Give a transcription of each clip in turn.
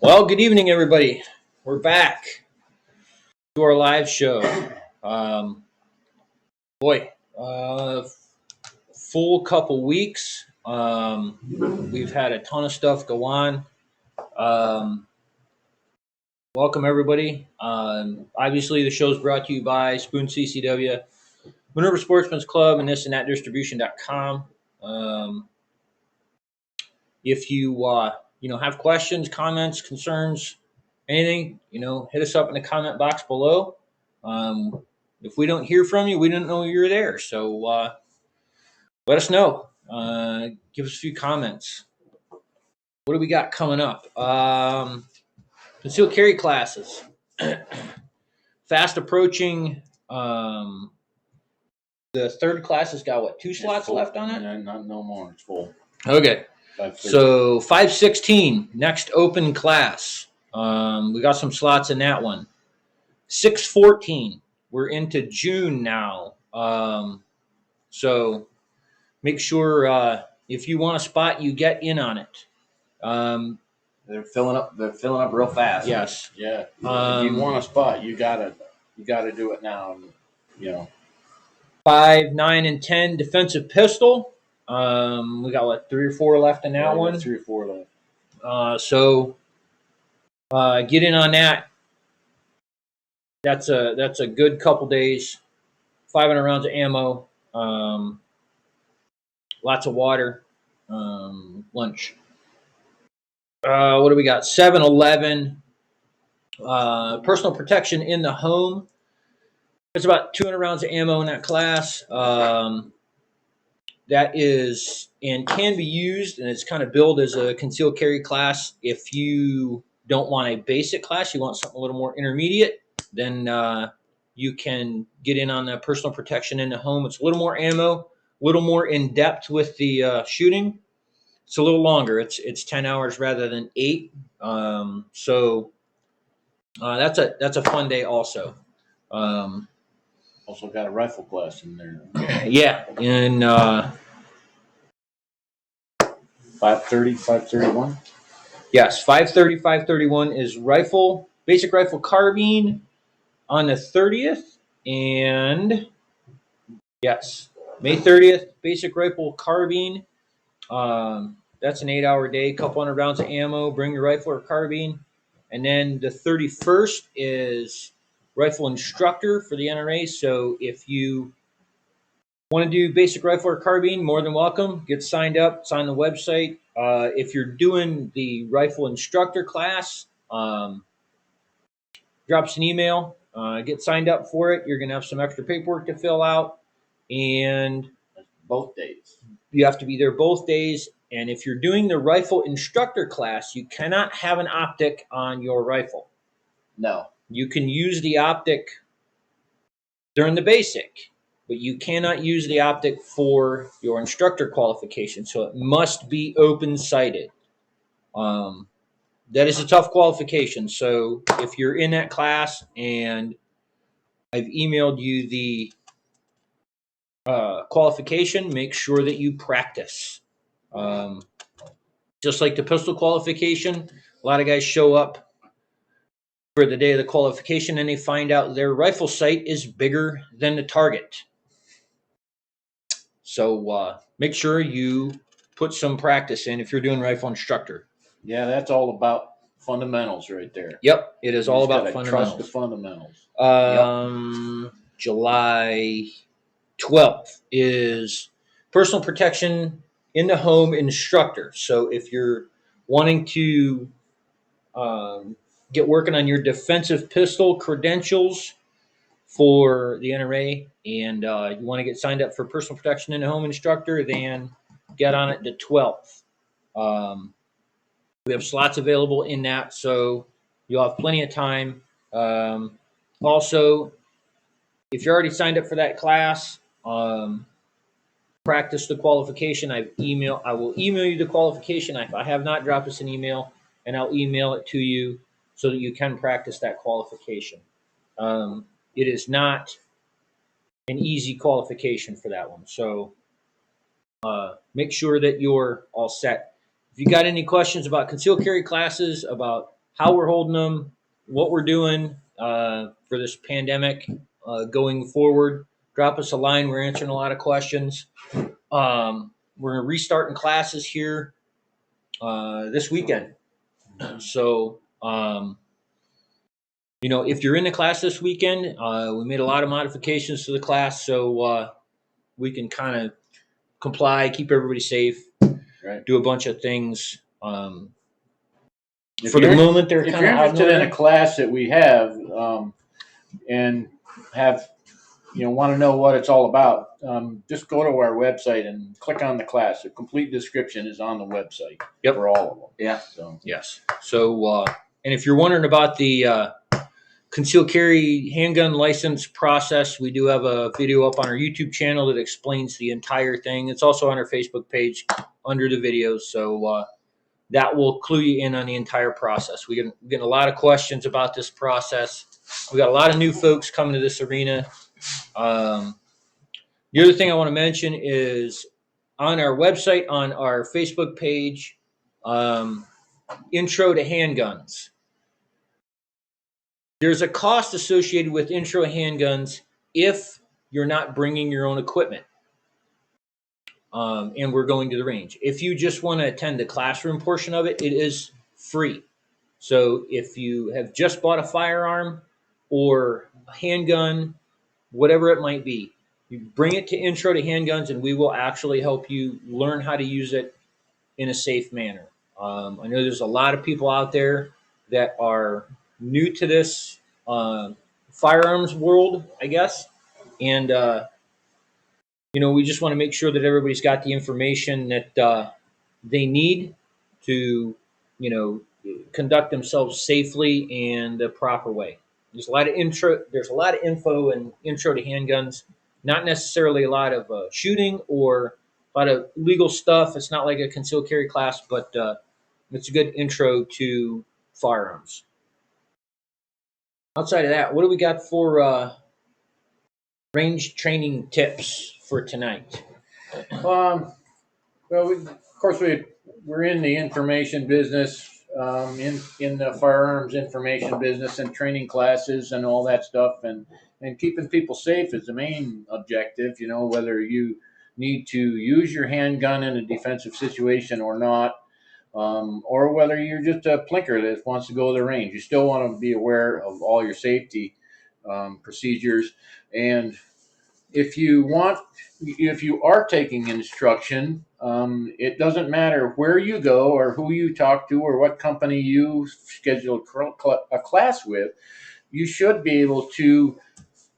Well, good evening, everybody. We're back to our live show. Boy, full couple weeks. We've had a ton of stuff go on. Welcome, everybody. Obviously, the show's brought to you by Sphons CCW, Minerva Sportsmans Club, and this and that distribution.com. If you have questions, comments, concerns, anything, hit us up in the comment box below. If we don't hear from you, we didn't know you're there. So let us know. Give us a few comments. What do we got coming up? Concealed carry classes. Fast approaching. The third class has got, 2 slots left on it? No more. It's full. Okay. So 516, next open class. We got some slots in that one. 614, we're into June now. So make sure if you want a spot, you get in on it. They're filling up real fast. Yes. Yeah. If you want a spot, you gotta do it now. 5, 9, and 10 defensive pistol. We got 3 or 4 left in that one. 3 or 4 left. So get in on that. That's a good couple days. 500 rounds of ammo. Lots of water. Lunch. What do we got? 7-11. Personal protection in the home. There's about 200 rounds of ammo in that class. That is and can be used, and it's kind of billed as a concealed carry class. If you don't want a basic class, you want something a little more intermediate, then you can get in on the personal protection in the home. It's a little more ammo, a little more in depth with the shooting. It's a little longer. It's 10 hours rather than 8. So that's a fun day also. Also got a rifle class in there. Yeah, and 530, 531. Yes, 530, 531 is basic rifle carbine on the 30th, and yes, May 30th, basic rifle carbine. That's an 8-hour day, couple hundred rounds of ammo. Bring your rifle or carbine, and then the 31st is rifle instructor for the NRA. So if you want to do basic rifle or carbine, more than welcome. Get signed up. It's on the website. If you're doing the rifle instructor class, drop us an email. Get signed up for it. You're going to have some extra paperwork to fill out. And both days. You have to be there both days. And if you're doing the rifle instructor class, you cannot have an optic on your rifle. No. You can use the optic during the basic, but you cannot use the optic for your instructor qualification. So it must be open-sighted. That is a tough qualification. So if you're in that class, and I've emailed you the qualification, make sure that you practice. Just like the pistol qualification, a lot of guys show up for the day of the qualification and they find out their rifle sight is bigger than the target. So make sure you put some practice in if you're doing rifle instructor. Yeah, that's all about fundamentals right there. Yep, it is all about fundamentals. Trust the fundamentals. July 12th is personal protection in the home instructor. So if you're wanting to get working on your defensive pistol credentials for the NRA, and you want to get signed up for personal protection in the home instructor, then get on it the 12th. We have slots available in that, so you'll have plenty of time. Also, if you're already signed up for that class, practice the qualification. I will email you the qualification. If I have not, drop us an email, and I'll email it to you so that you can practice that qualification. It is not an easy qualification for that one. So make sure that you're all set. If you got any questions about concealed carry classes, about how we're holding them, what we're doing for this pandemic going forward. Drop us a line. We're answering a lot of questions. We're restarting classes here this weekend. So, if you're in the class this weekend, we made a lot of modifications to the class so we can kind of comply, keep everybody safe, Right. do a bunch of things. If For the you're- moment, they're If kind you're of interested in a class that we have and have, want to know what it's all about, just go to our website and click on the class. A complete description is on the website for all of them. Yeah. So, Yes. So, and if you're wondering about the concealed carry handgun license process, we do have a video up on our YouTube channel that explains the entire thing. It's also on our Facebook page under the videos. So that will clue you in on the entire process. We're getting a lot of questions about this process. We got a lot of new folks coming to this arena. The other thing I want to mention is on our website, on our Facebook page, Intro to Handguns. There's a cost associated with intro handguns if you're not bringing your own equipment and we're going to the range. If you just want to attend the classroom portion of it, it is free. So if you have just bought a firearm or a handgun, whatever it might be, you bring it to Intro to Handguns and we will actually help you learn how to use it in a safe manner. I know there's a lot of people out there that are new to this firearms world, I guess. And, we just want to make sure that everybody's got the information that they need to, conduct themselves safely and the proper way. There's a lot of info and intro to handguns, not necessarily a lot of shooting or a lot of legal stuff. It's not like a concealed carry class, but it's a good intro to firearms. Outside of that, what do we got for range training tips for tonight? well, of course, we're in the information business, in the firearms information business and training classes and all that stuff, and keeping people safe is the main objective. Whether you need to use your handgun in a defensive situation or not, or whether you're just a plinker that wants to go to the range, you still want to be aware of all your safety procedures. And if you are taking instruction, it doesn't matter where you go or who you talk to or what company you schedule a class with, you should be able to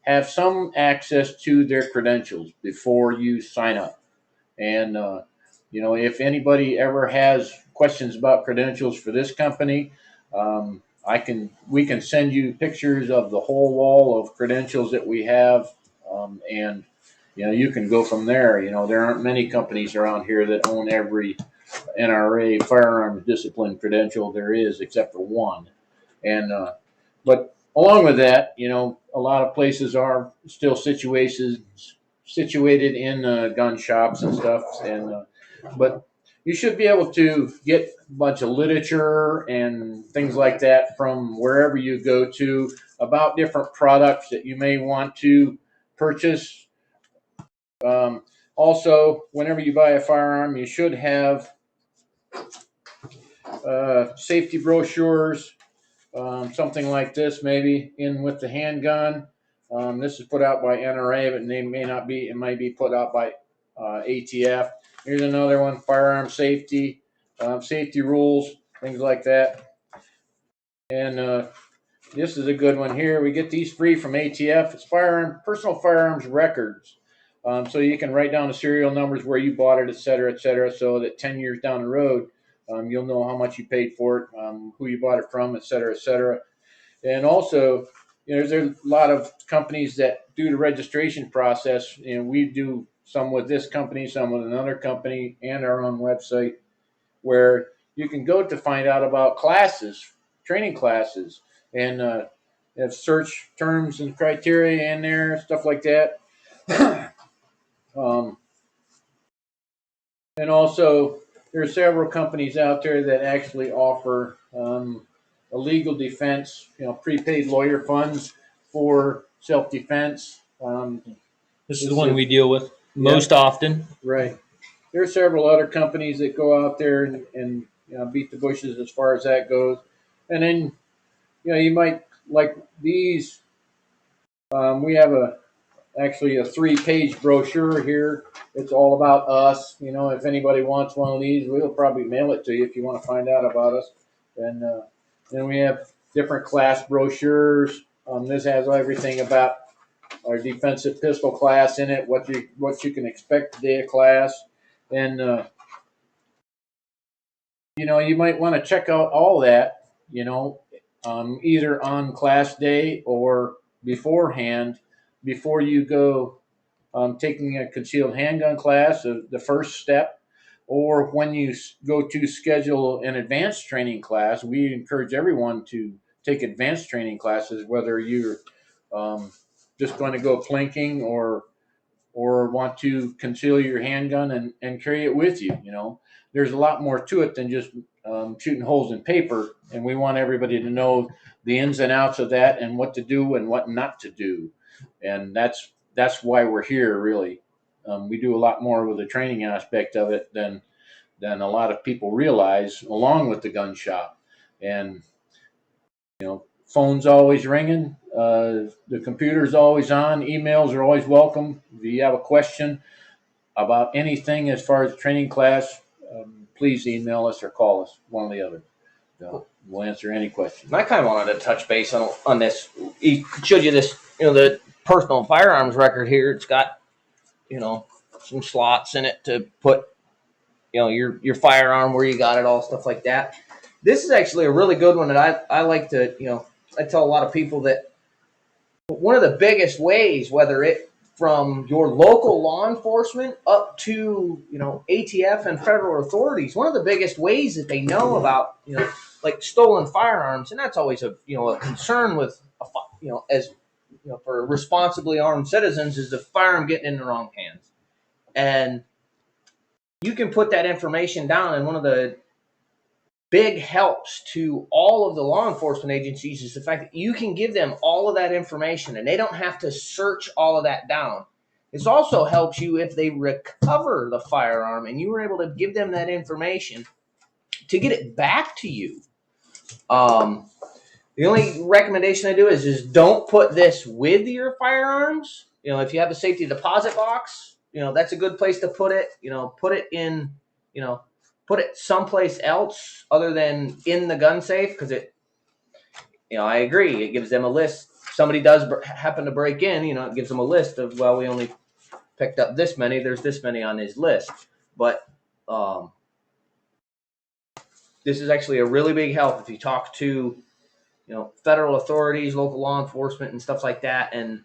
have some access to their credentials before you sign up. And, if anybody ever has questions about credentials for this company, we can send you pictures of the whole wall of credentials that we have. And you can go from there. There aren't many companies around here that own every NRA firearms discipline credential there is, except for one. And but along with that, a lot of places are still situated in gun shops and stuff. And but you should be able to get a bunch of literature and things like that from wherever you go to about different products that you may want to purchase. Also, whenever you buy a firearm, you should have safety brochures, something like this, maybe in with the handgun. This is put out by NRA, but it might be put out by ATF. Here's another one: firearm safety, safety rules, things like that. And this is a good one here. We get these free from ATF. It's personal firearms records. So you can write down the serial numbers, where you bought it, et cetera, so that 10 years down the road, you'll know how much you paid for it, who you bought it from, et cetera. And also, there's a lot of companies that do the registration process. We do some with this company, some with another company, and our own website, where you can go to find out about classes, training classes, and have search terms and criteria in there, stuff like that. And also, there are several companies out there that actually offer a legal defense, prepaid lawyer funds for self-defense. This is the one we deal with most often. Right. There are several other companies that go out there and beat the bushes as far as that goes. And then, you might like these. We have actually a 3-page brochure here. It's all about us. If anybody wants one of these, we'll probably mail it to you if you want to find out about us. And then we have different class brochures. This has everything about our defensive pistol class in it, what you can expect today of class. And you might want to check out all that, either on class day or beforehand, before you go taking a concealed handgun class, the first step, or when you go to schedule an advanced training class. We encourage everyone to take advanced training classes, whether you're just going to go plinking or want to conceal your handgun and carry it with you. There's a lot more to it than just shooting holes in paper, and we want everybody to know the ins and outs of that and what to do and what not to do. And that's why we're here, really. We do a lot more with the training aspect of it than a lot of people realize, along with the gun shop. And phone's always ringing, the computer's always on, emails are always welcome. If you have a question about anything as far as training class, please email us or call us, one or the other. We'll answer any question. And I kind of wanted to touch base on this. He showed you this, the personal firearms record here. It's got, some slots in it to put, your firearm, where you got it, all stuff like that. This is actually a really good one that I like to, I tell a lot of people that one of the biggest ways, whether it from your local law enforcement up to, ATF and federal authorities, one of the biggest ways that they know about, like stolen firearms, and that's always a concern with, for responsibly armed citizens, is the firearm getting in the wrong hands. And you can put that information down, and one of the big helps to all of the law enforcement agencies is the fact that you can give them all of that information and they don't have to search all of that down. This also helps you if they recover the firearm and you were able to give them that information to get it back to you. The only recommendation I do is don't put this with your firearms. If you have a safety deposit box, that's a good place to put it. Put it in, put it someplace else other than in the gun safe, because I agree. It gives them a list. If somebody does happen to break in, it gives them a list of, well, we only picked up this many. There's this many on his list. But this is actually a really big help if you talk to, federal authorities, local law enforcement, and stuff like that, and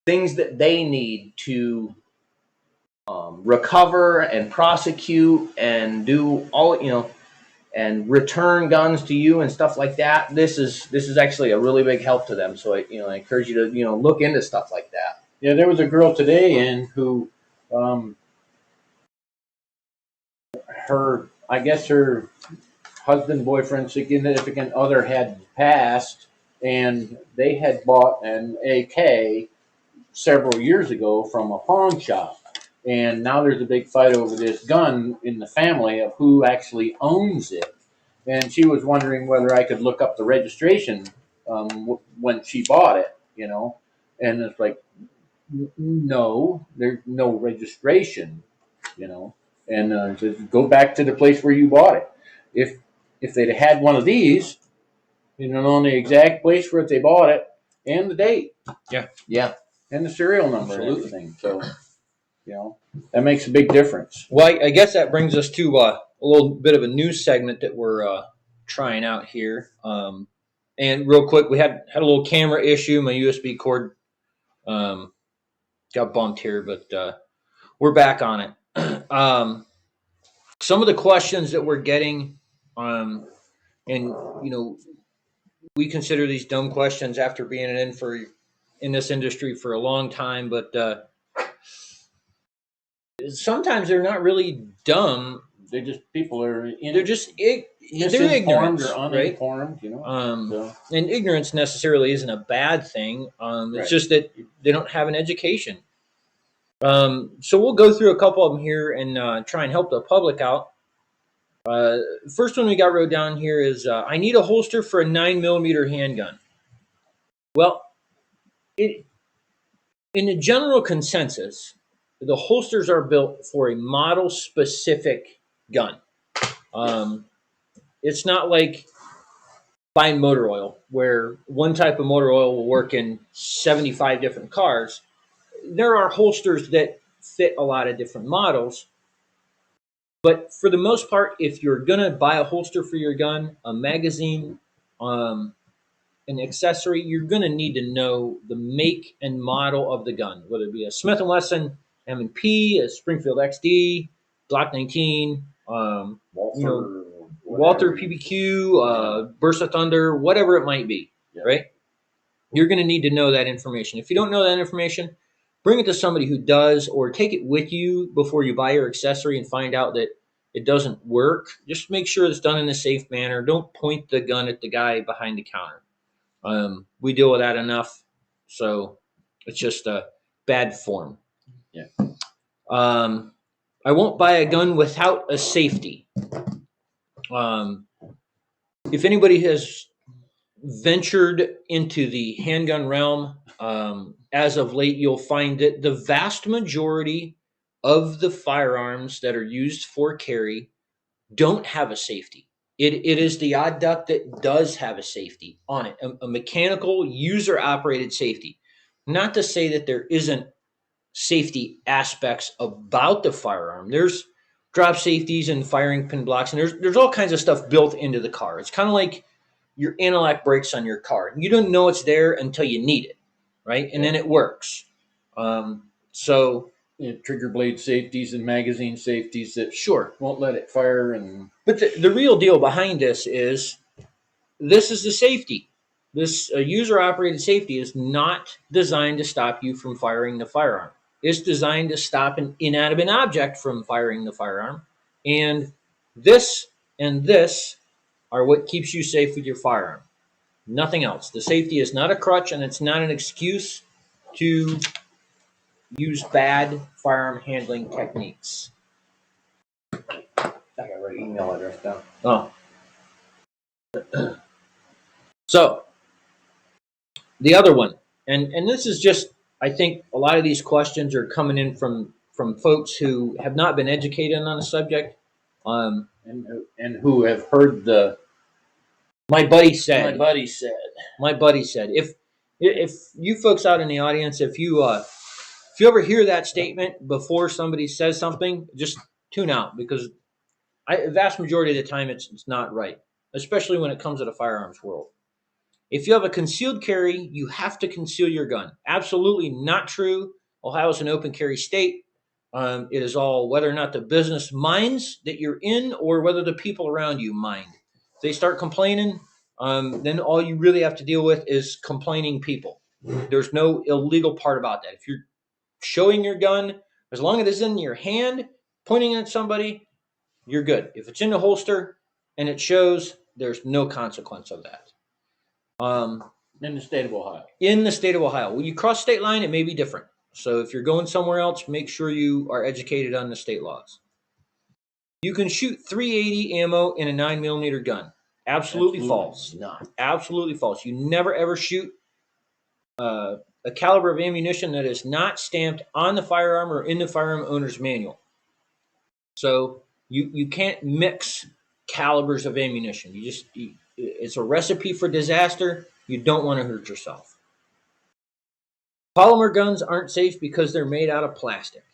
things that they need to recover and prosecute and do all, and return guns to you and stuff like that. This is actually a really big help to them. So I encourage you to look into stuff like that. Yeah, there was a girl today who her husband, boyfriend, significant other had passed, and they had bought an AK several years ago from a pawn shop. And now there's a big fight over this gun in the family of who actually owns it. And she was wondering whether I could look up the registration when she bought it, And it's like, no, there's no registration, And just go back to the place where you bought it. If they'd had one of these, on the exact place where they bought it and the date. Yeah. And the serial number and everything. So, that makes a big difference. Well, I guess that brings us to a little bit of a news segment that we're trying out here. And real quick, we had a little camera issue. My USB cord got bumped here, but we're back on it. Some of the questions that we're getting, and we consider these dumb questions after being in this industry for a long time, but sometimes they're not really dumb. people are they're just they're misinformed ignorant, or uninformed, you know. So, And ignorance necessarily isn't a bad thing. It's Right. just that they don't have an education. So we'll go through a couple of them here and try and help the public out. First one we got wrote down here is I need a holster for a 9mm handgun. Well, in the general consensus, the holsters are built for a model specific gun. It's not like buying motor oil, where one type of motor oil will work in 75 different cars. There are holsters that fit a lot of different models. But for the most part, if you're going to buy a holster for your gun, a magazine, an accessory, you're going to need to know the make and model of the gun, whether it be a Smith & Wesson M&P, a Springfield XD, Glock 19, Walther PBQ, Burst of Thunder, whatever it might be, right? You're going to need to know that information. If you don't know that information, bring it to somebody who does, or take it with you before you buy your accessory and find out that it doesn't work. Just make sure it's done in a safe manner. Don't point the gun at the guy behind the counter. We deal with that enough, so it's just a bad form. Yeah. I won't buy a gun without a safety. If anybody has ventured into the handgun realm, as of late, you'll find that the vast majority of the firearms that are used for carry don't have a safety. It is the odd duck that does have a safety on it, a mechanical user operated safety. Not to say that there isn't safety aspects about the firearm. There's drop safeties and firing pin blocks, and there's all kinds of stuff built into the car. It's kind of like your anti-lock brakes on your car. You don't know it's there until you need it, right? And then it works. So trigger blade safeties and magazine safeties that sure won't let it fire. And but the real deal behind this is the safety. This user operated safety is not designed to stop you from firing the firearm. It's designed to stop an inanimate object from firing the firearm. And this are what keeps you safe with your firearm. Nothing else. The safety is not a crutch, and it's not an excuse to use bad firearm handling techniques. I got our email address down. Oh. So, the other one, and this is just, I think a lot of these questions are coming in from folks who have not been educated on the subject. And who have heard the My buddy said. My buddy said. If you folks out in the audience, if you ever hear that statement before somebody says something, just tune out, because the vast majority of the time it's not right, especially when it comes to the firearms world. If you have a concealed carry, you have to conceal your gun. Absolutely not true. Ohio is an open carry state. It is all whether or not the business minds that you're in, or whether the people around you mind. If they start complaining, then all you really have to deal with is complaining people. There's no illegal part about that. If you're showing your gun, as long as it's in your hand, pointing at somebody, you're good. If it's in the holster and it shows, there's no consequence of that. in the state of Ohio. In the state of Ohio. When you cross state line, it may be different. So if you're going somewhere else, make sure you are educated on the state laws. You can shoot .380 ammo in a 9mm gun. Absolutely false. Not. Absolutely false. You never ever shoot a caliber of ammunition that is not stamped on the firearm or in the firearm owner's manual. So you can't mix calibers of ammunition. It's a recipe for disaster. You don't want to hurt yourself. Polymer guns aren't safe because they're made out of plastic.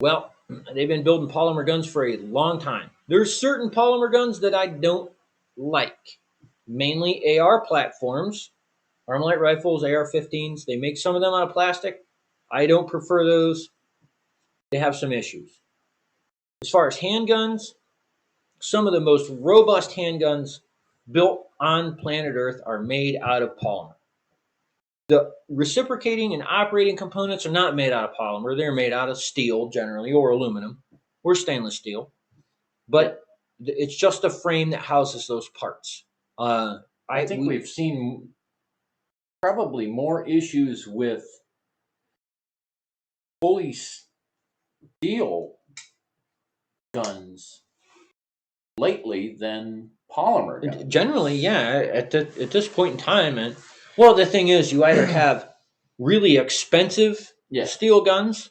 Well, they've been building polymer guns for a long time. There's certain polymer guns that I don't like. Mainly AR platforms, Armalite rifles, AR-15s. They make some of them out of plastic. I don't prefer those. They have some issues. As far as handguns, some of the most robust handguns built on planet Earth are made out of polymer. The reciprocating and operating components are not made out of polymer. They're made out of steel generally, or aluminum, or stainless steel. but it's just a frame that houses those parts. I think we've seen probably more issues with fully steel guns lately than polymer guns. Generally, yeah. At this point in time, and well, the thing is, you either have really expensive steel guns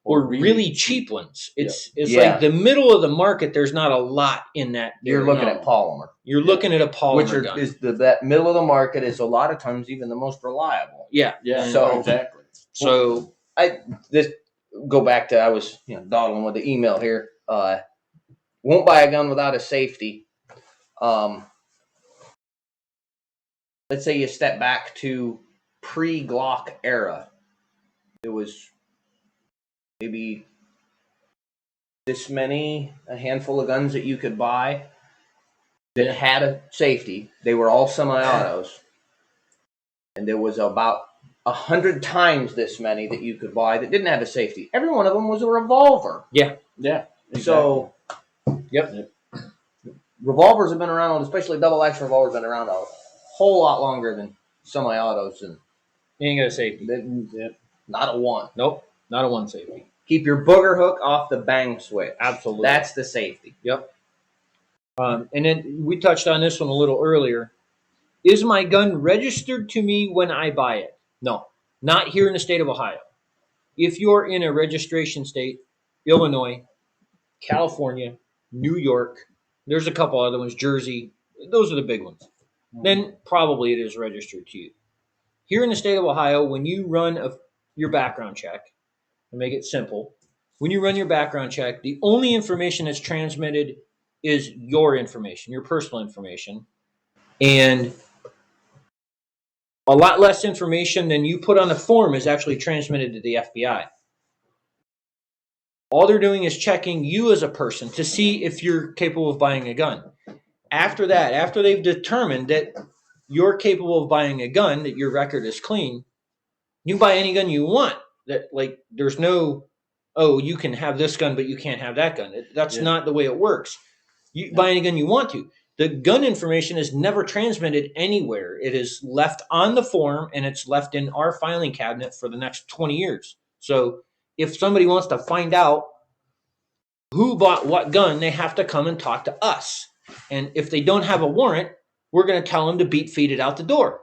or really cheap ones. It's like the middle of the market. There's not a lot in that. You're looking at polymer. You're looking at a polymer gun. That middle of the market is a lot of times even the most reliable. Yeah. So exactly. So go back to I was dawdling with the email here. Won't buy a gun without a safety. Let's say you step back to pre-Glock era. It was maybe a handful of guns that you could buy that had a safety. They were all semi-autos. And there was about 100 times this many that you could buy that didn't have a safety. Every one of them was a revolver. Yeah. Exactly. So, revolvers have been around, especially double-action revolvers, have been around a whole lot longer than semi-autos. And you ain't got a safety. Not a one. Nope. Not a one safety. Keep your booger hook off the bang switch. Absolutely. That's the safety. Yep. And then we touched on this one a little earlier. Is my gun registered to me when I buy it? No, not here in the state of Ohio. If you're in a registration state, Illinois, California, New York, there's a couple other ones, Jersey, those are the big ones. Then probably it is registered to you. Here in the state of Ohio, when you run your background check, to make it simple, when you run your background check, the only information that's transmitted is your information, your personal information, and a lot less information than you put on the form is actually transmitted to the FBI. All they're doing is checking you as a person to see if you're capable of buying a gun. After that, after they've determined that you're capable of buying a gun, that your record is clean, you can buy any gun you want. That, like, there's no, you can have this gun, but you can't have that gun. That's not the way it works. You buy any gun you want to. The gun information is never transmitted anywhere. It is left on the form, and it's left in our filing cabinet for the next 20 years. So if somebody wants to find out who bought what gun, they have to come and talk to us. And if they don't have a warrant, we're going to tell them to feed it out the door.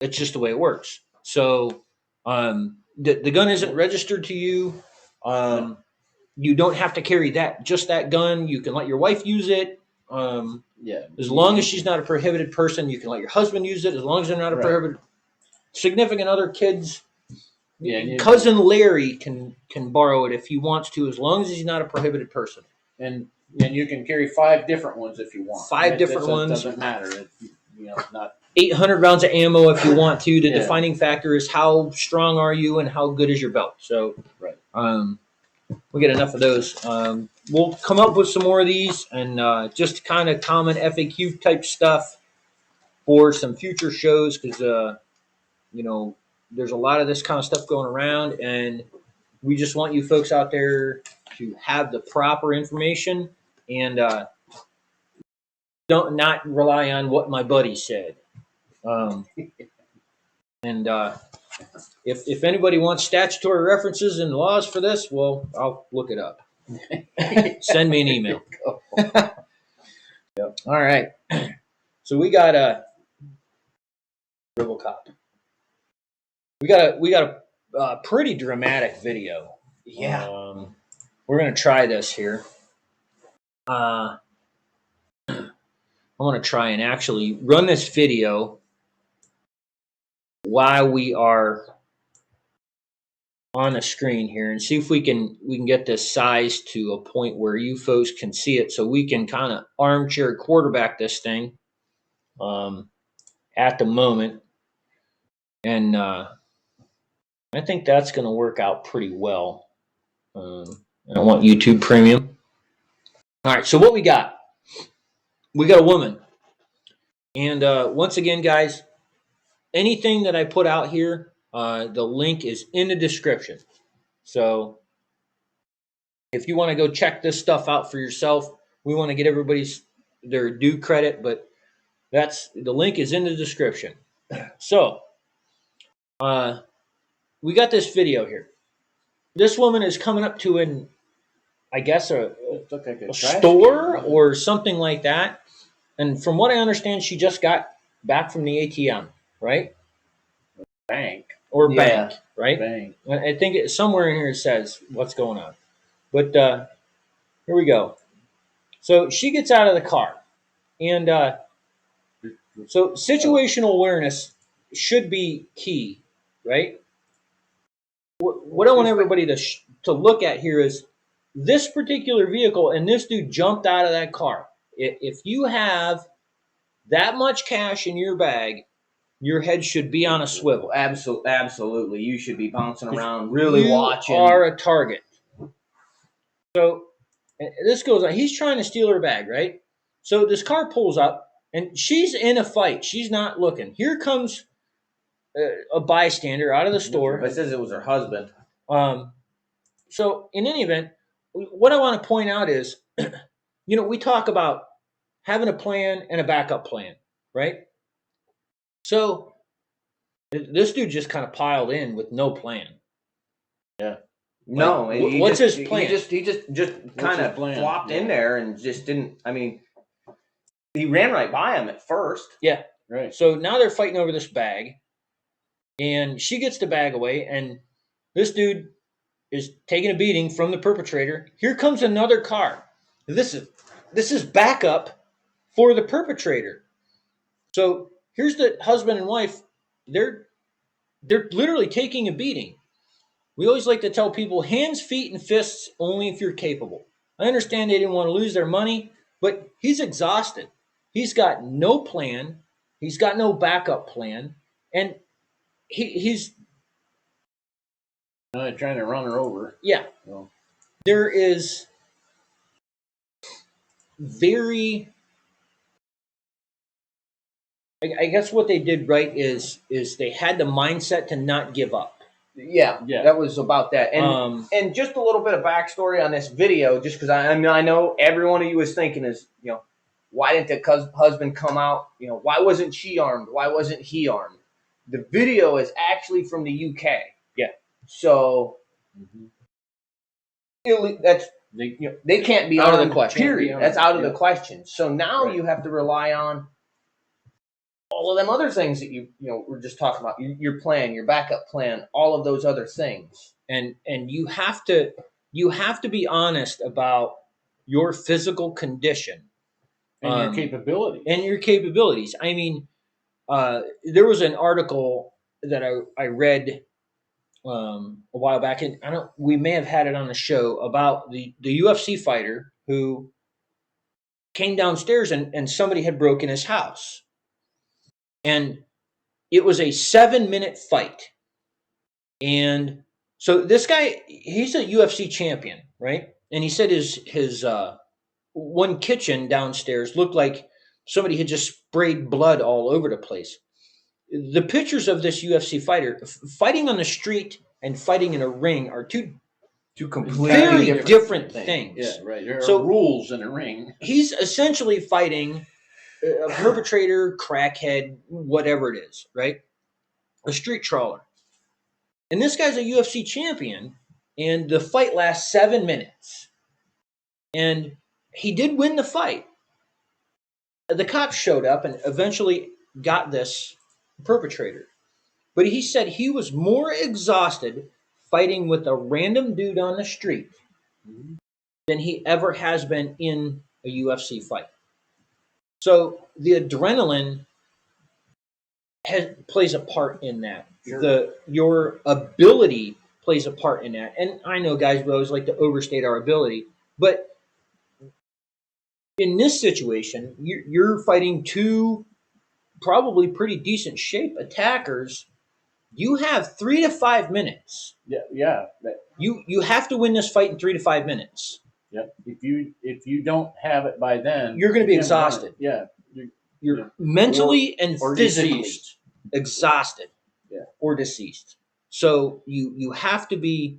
It's just the way it works. So the gun isn't registered to you. You don't have to carry just that gun. You can let your wife use it. As long as she's not a prohibited person, you can let your husband use it. As long as they're not a prohibited significant other, kids. Cousin Larry can borrow it if he wants to, as long as he's not a prohibited person. And you can carry 5 different ones if you want. 5 different ones. Doesn't matter. Not 800 rounds of ammo if you want to. The defining factor is how strong are you and how good is your belt. So, we'll get enough of those. We'll come up with some more of these and just kind of common FAQ type stuff for some future shows because, there's a lot of this kind of stuff going around, and we just want you folks out there to have the proper information and don't not rely on what my buddy said. If anybody wants statutory references and laws for this, well, I'll look it up. Send me an email. All right. So we got a RoboCop. We got a pretty dramatic video. Yeah. We're gonna try this here. I want to try and actually run this video while we are on the screen here and see if we can get this size to a point where you folks can see it, so we can kind of armchair quarterback this thing at the moment. And I think that's going to work out pretty well. I don't want YouTube Premium. All right, so what we got? We got a woman. And once again, guys, anything that I put out here, the link is in the description. So if you want to go check this stuff out for yourself, We want to get their due credit, but the link is in the description. So, we got this video here. This woman is coming up to I guess a Looked like a store or something like that. And from what I understand, she just got back from the ATM, right? bank. Or Yeah. bank, right? Bank. I think somewhere in here it says what's going on. But here we go. So she gets out of the car. And so situational awareness should be key, right? What I want everybody to look at here is this particular vehicle, and this dude jumped out of that car. If you have that much cash in your bag, your head should be on a swivel. Absolutely. You should be bouncing around, really watching. You are a target. So this goes on. He's trying to steal her bag, right? So this car pulls up, and she's in a fight. She's not looking. Here comes a bystander out of the store. But it says it was her husband. So in any event, what I want to point out is, we talk about having a plan and a backup plan, right? So this dude just kind of piled in with no plan. Yeah. No, what's his plan? He just kind of flopped in there and just didn't. I mean, he ran right by him at first. Yeah. Right. So now they're fighting over this bag, and she gets the bag away, and this dude is taking a beating from the perpetrator. Here comes another car. This is backup for the perpetrator. So here's the husband and wife. They're literally taking a beating. We always like to tell people hands, feet, and fists only if you're capable. I understand they didn't want to lose their money, but he's exhausted. He's got no plan. He's got no backup plan. And he's trying to run her over. Yeah. So. There is very... I guess what they did right is they had the mindset to not give up. Yeah, that was about that. And just a little bit of backstory on this video, just because I know every one of you is thinking is, why didn't the husband come out? Why wasn't she armed? Why wasn't he armed? The video is actually from the UK. Yeah. So that's they can't be out armed, of the question. Period. That's out of the question. So now you have to rely on all of them other things that we're just talking about, your plan, your backup plan, all of those other things. And you have to be honest about your physical condition and your capabilities. I mean, there was an article that I read a while back, and we may have had it on the show about the UFC fighter who came downstairs and somebody had broken his house. And it was a 7-minute fight. And so this guy, he's a UFC champion, right? And he said his one kitchen downstairs looked like somebody had just sprayed blood all over the place. The pictures of this UFC fighter fighting on the street and fighting in a ring are two completely very different things. Yeah, right. There are rules in a ring. He's essentially fighting a perpetrator, crackhead, whatever it is, right? A street trawler. And this guy's a UFC champion, and the fight lasts 7 minutes. And he did win the fight. The cops showed up and eventually got this perpetrator. But he said he was more exhausted fighting with a random dude on the street than he ever has been in a UFC fight. So the adrenaline plays a part in that. Sure. Your ability plays a part in that. And I know, guys, we always like to overstate our ability, but in this situation, you're fighting two probably pretty decent shape attackers. You have 3 to 5 minutes. Yeah. You have to win this fight in 3 to 5 minutes. Yeah. If you don't have it by then, you're going to be exhausted. Yeah. You're mentally and physically deceased. Exhausted. Yeah. Or deceased. So you have to be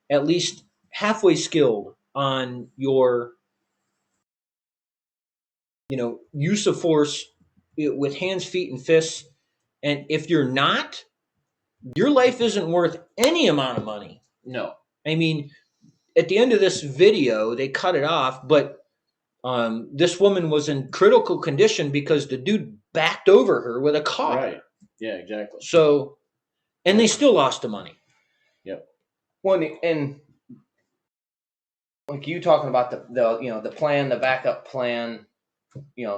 at least halfway skilled on your use of force with hands, feet, and fists. And if you're not, your life isn't worth any amount of money. No. I mean, at the end of this video, they cut it off, but this woman was in critical condition because the dude backed over her with a car. Right. Yeah, exactly. So, and they still lost the money. Yep. Well, and like you talking about the plan, the backup plan,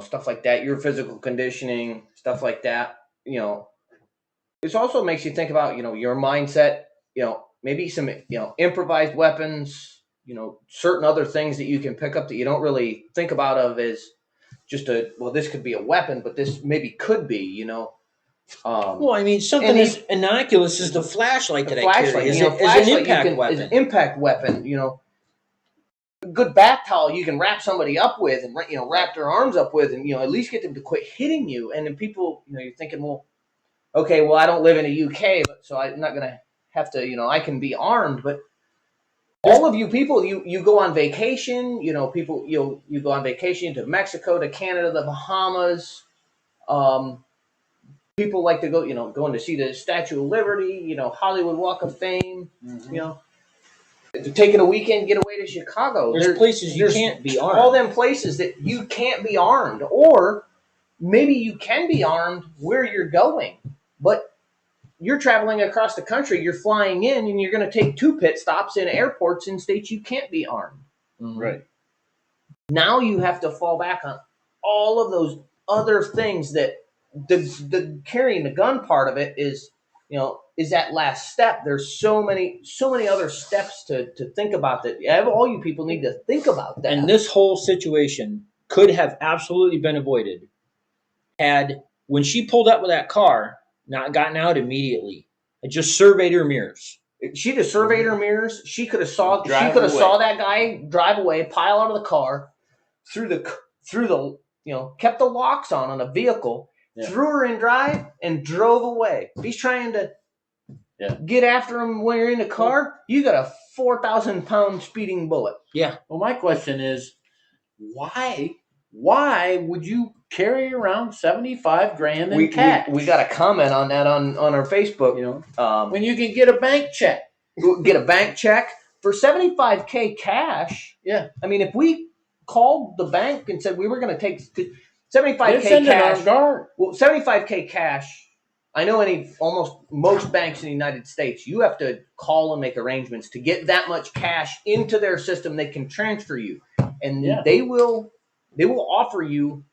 stuff like that, your physical conditioning, stuff like that, it also makes you think about, your mindset, maybe some, improvised weapons, certain other things that you can pick up that you don't really think about of as just this could be a weapon, but this maybe could be, Well, I mean, something as innocuous as the flashlight that I carry is an impact weapon. Is an impact weapon, a good back towel you can wrap somebody up with and, wrap their arms up with and, at least get them to quit hitting you. And then people, you're thinking, well, okay, well, I don't live in the UK, so I'm not going to have to, I can be armed. But all of you people, you go on vacation, people, you go on vacation to Mexico, to Canada, the Bahamas. People like to go, going to see the Statue of Liberty, Hollywood Walk of Fame, taking a weekend getaway to Chicago. There's places you can't be armed. All them places that you can't be armed. Or maybe you can be armed where you're going, but you're traveling across the country, you're flying in, and you're going to take 2 pit stops in airports in states you can't be armed. Mm-hmm. Right. Now you have to fall back on all of those other things that the carrying the gun part of it is, is that last step. There's so many other steps to think about that. All you people need to think about that. And this whole situation could have absolutely been avoided had, when she pulled up with that car, not gotten out immediately. It just surveyed her mirrors. She just surveyed her mirrors. She could have saw that guy drive away, pile out of the car, through the kept the locks on a vehicle, threw her in drive, and drove away. If he's trying to get after him when you're in the car, you got a 4,000-pound speeding bullet. Yeah. Well, my question is, why would you carry around $75,000 in cash? We got a comment on that on our Facebook. When you can get a bank check. Get a bank check for $75,000 cash. Yeah. I mean, if we called the bank and said we were going to take $75,000 cash. Well, $75,000 cash. I know most banks in the United States, you have to call and make arrangements to get that much cash into their system. They can transfer you, and they will offer you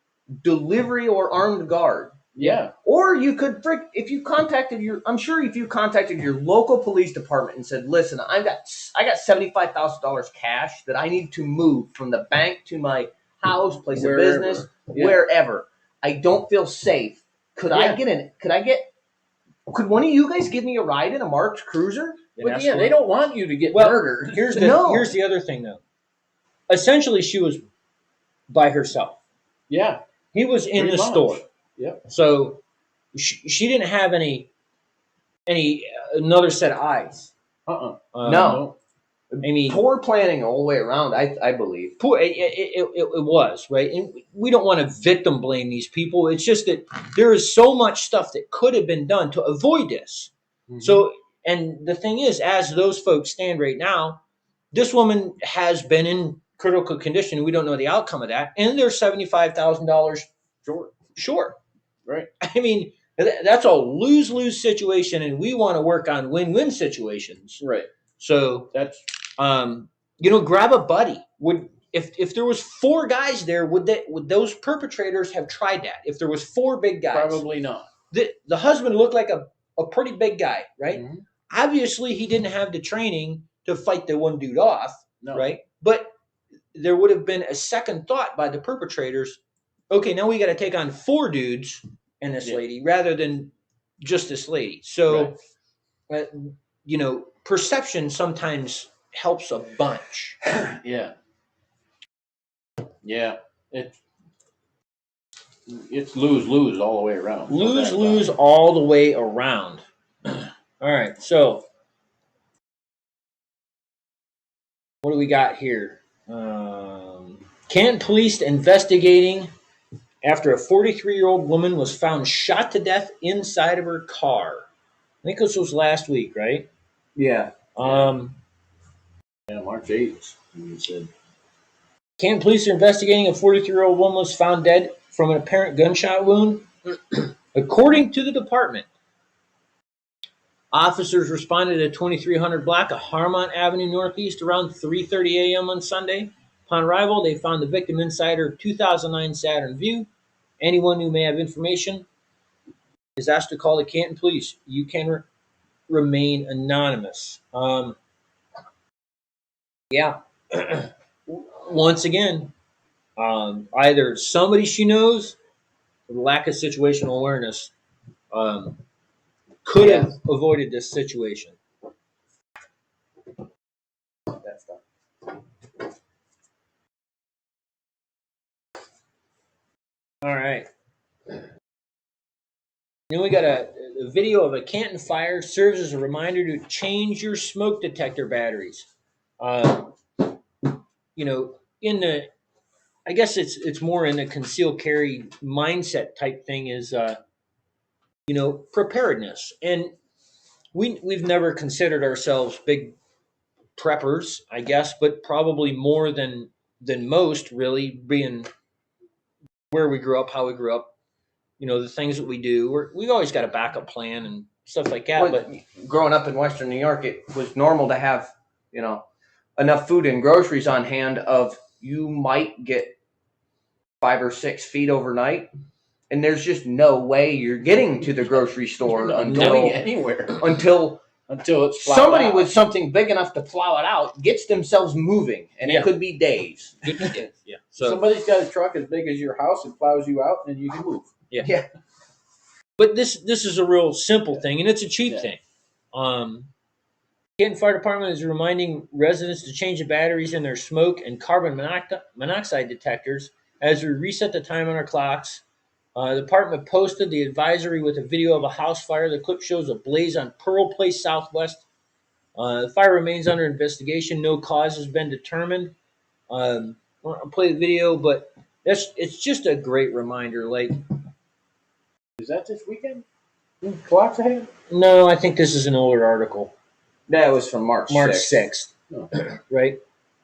delivery or armed guard. Yeah. Or you could if you contacted your local police department and said, "Listen, I got $75,000 cash that I need to move from the bank to my house, place of business, wherever. I don't feel safe. Could one of you guys give me a ride in a marked cruiser?" But they don't want you to get murdered. Here's the other thing, though. Essentially, she was by herself. Yeah. He was in the store. Yep. So she didn't have any another set of eyes. No. I mean, poor planning all the way around. I believe. Poor. It was right, and we don't want to victim blame these people. It's just that there is so much stuff that could have been done to avoid this. Mm-hmm. So, and the thing is, as those folks stand right now, this woman has been in critical condition. We don't know the outcome of that, and they're $75,000 short. Right. I mean, that's a lose-lose situation, and we want to work on win-win situations. Right. So that's grab a buddy. If there was 4 guys there, would those perpetrators have tried that? If there was 4 big guys, probably not. The husband looked like a pretty big guy, right? Mm-hmm. Obviously, he didn't have the training to fight the one dude off, no. Right? But there would have been a second thought by the perpetrators. Okay, now we got to take on 4 dudes and this lady rather than just this lady. So, perception sometimes helps a bunch. Yeah. It's lose-lose all the way around. Lose all the way around. All right, so what do we got here? Can police investigating after a 43-year-old woman was found shot to death inside of her car. I think this was last week, right? Yeah. Yeah, March 8th, you said. Canton police are investigating. A 43-year-old woman was found dead from an apparent gunshot wound. According to the department, officers responded at 2300 block of Harmont Avenue Northeast around 3:30 a.m. on Sunday. Upon arrival, they found the victim inside her 2009 Saturn Vue. Anyone who may have information is asked to call the Canton police. You can remain anonymous. Yeah. Once again, either somebody she knows or lack of situational awareness could have avoided this situation. That stuff. All right. Then we got a video of a Canton fire serves as a reminder to change your smoke detector batteries. In the, I guess it's more in the concealed carry mindset type thing is, preparedness. And we've never considered ourselves big preppers, I guess, but probably more than most, really, being where we grew up, how we grew up, the things that we do. We've always got a backup plan and stuff like that. But growing up in Western New York, it was normal to have, enough food and groceries on hand of you might get 5 or 6 feet overnight. And there's just no way you're getting to the grocery store Going anywhere until it's somebody out. with something big enough to plow it out gets themselves moving, and it could be days. Yeah. So somebody's got a truck as big as your house and plows you out, and you can move. Yeah. But this is a real simple thing, and it's a cheap thing. Canton Fire Department is reminding residents to change the batteries in their smoke and carbon monoxide detectors as we reset the time on our clocks. The department posted the advisory with a video of a house fire. The clip shows a blaze on Pearl Place Southwest. The fire remains under investigation. No cause has been determined. I'll play the video, but it's just a great reminder. Like, is that this weekend? Clocks ahead? No, I think this is an older article. That was from March 6th. Oh. Right?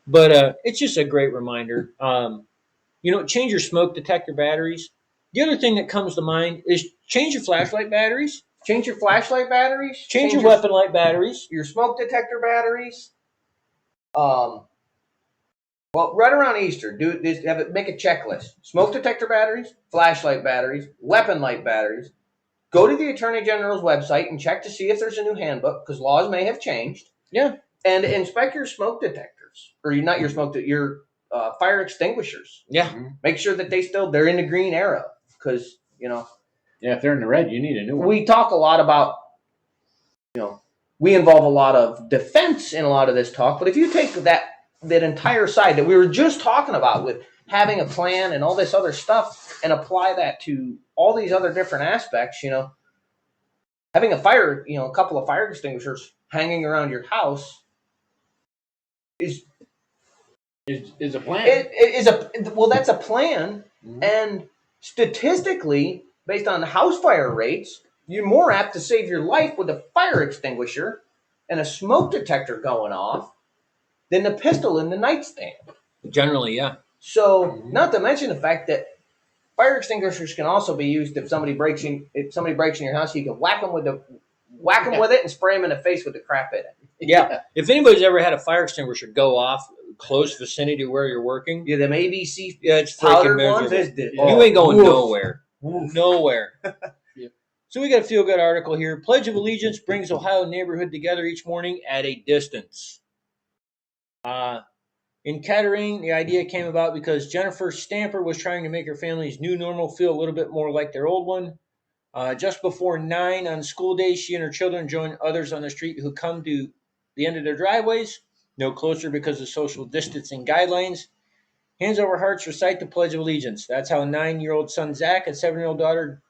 But it's just a great reminder. Change your smoke detector batteries. The other thing that comes to mind is change your flashlight batteries. Change your flashlight batteries. Change your weapon light batteries. Your smoke detector batteries. Well, right around Easter, make a checklist. Smoke detector batteries, flashlight batteries, weapon light batteries. Go to the Attorney General's website and check to see if there's a new handbook, because laws may have changed. Yeah. And inspect your smoke detectors, or not your your fire extinguishers. Yeah. Make sure that they're in the green arrow, because Yeah, if they're in the red, you need a new one. We talk a lot about, we involve a lot of defense in a lot of this talk, but if you take that entire side that we were just talking about with having a plan and all this other stuff and apply that to all these other different aspects, having a couple of fire extinguishers hanging around your house is a plan. That's a plan. Mm-hmm. And statistically, based on house fire rates, you're more apt to save your life with a fire extinguisher and a smoke detector going off than the pistol in the nightstand. Generally, yeah. So, not to mention the fact that fire extinguishers can also be used if somebody breaks in your house. You can whack them with it and spray them in the face with the crap in it. Yeah. If anybody's ever had a fire extinguisher go off close vicinity to where you're working, them ABC, it's freaking miserable. You ain't going nowhere. Nowhere. So we got a feel-good article here. Pledge of Allegiance brings Ohio neighborhood together each morning at a distance. In Kettering, the idea came about because Jennifer Stamper was trying to make her family's new normal feel a little bit more like their old one. Just before 9 on school days, she and her children join others on the street who come to the end of their driveways, no closer because of social distancing guidelines. Hands over hearts, recite the Pledge of Allegiance. That's how 9-year-old son Zach and 7-year-old daughter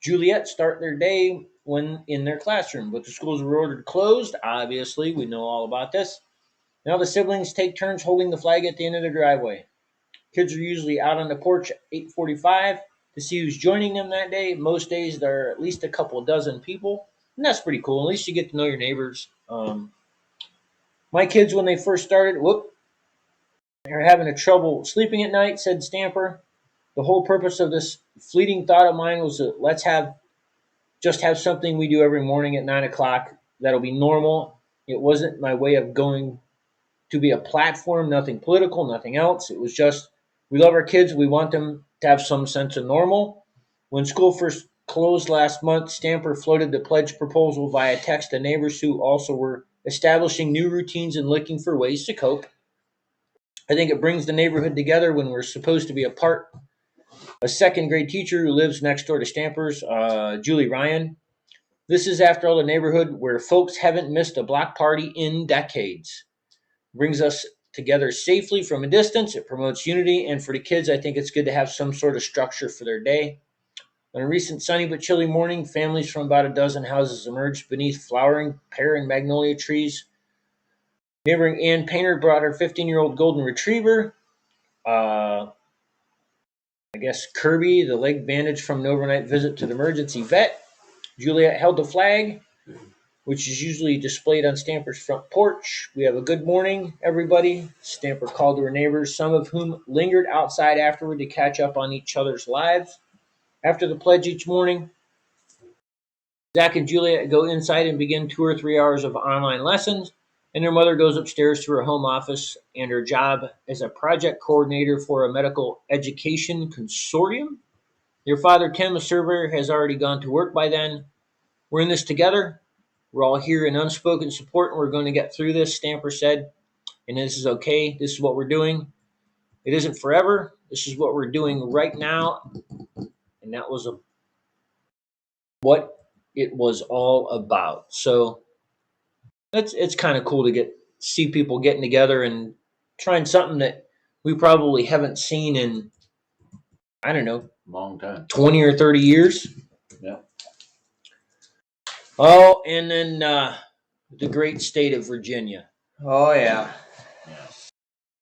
Juliet start their day when in their classroom. But the schools were ordered closed. Obviously, we know all about this. Now the siblings take turns holding the flag at the end of their driveway. Kids are usually out on the porch at 8:45. to see who's joining them that day. Most days there are at least a couple dozen people, and that's pretty cool. At least you get to know your neighbors. My kids, when they first started, they're having a trouble sleeping at night, said Stamper. The whole purpose of this fleeting thought of mine was that let's just have something we do every morning at 9 o'clock that'll be normal. It wasn't my way of going to be a platform, nothing political, nothing else. It was just we love our kids. We want them to have some sense of normal. When school first closed last month, Stamper floated the pledge proposal via text to neighbors who also were establishing new routines and looking for ways to cope. I think it brings the neighborhood together when we're supposed to be apart. A second grade teacher who lives next door to Stamper's, Julie Ryan. This is, after all, the neighborhood where folks haven't missed a block party in decades. Brings us together safely from a distance. It promotes unity, and for the kids, I think it's good to have some sort of structure for their day. On a recent sunny but chilly morning, families from about a dozen houses emerged beneath flowering pear and magnolia trees. Neighboring Ann Painter brought her 15-year-old golden retriever. I guess Kirby, the leg bandage from an overnight visit to the emergency vet. Juliet held the flag, which is usually displayed on Stamper's front porch. We have a good morning, everybody. Stamper called to her neighbors, some of whom lingered outside afterward to catch up on each other's lives. After the pledge each morning, Zach and Juliet go inside and begin 2 or 3 hours of online lessons, and their mother goes upstairs to her home office and her job as a project coordinator for a medical education consortium. Their father, Tim, a surveyor, has already gone to work by then. We're in this together. We're all here in unspoken support, and we're going to get through this, Stamper said. And this is okay. This is what we're doing. It isn't forever. This is what we're doing right now. And that was what it was all about. So it's kind of cool to see people getting together and trying something that we probably haven't seen in, I don't know, Long time. 20 or 30 years. Yeah. Oh, and then the great state of Virginia. Oh yeah,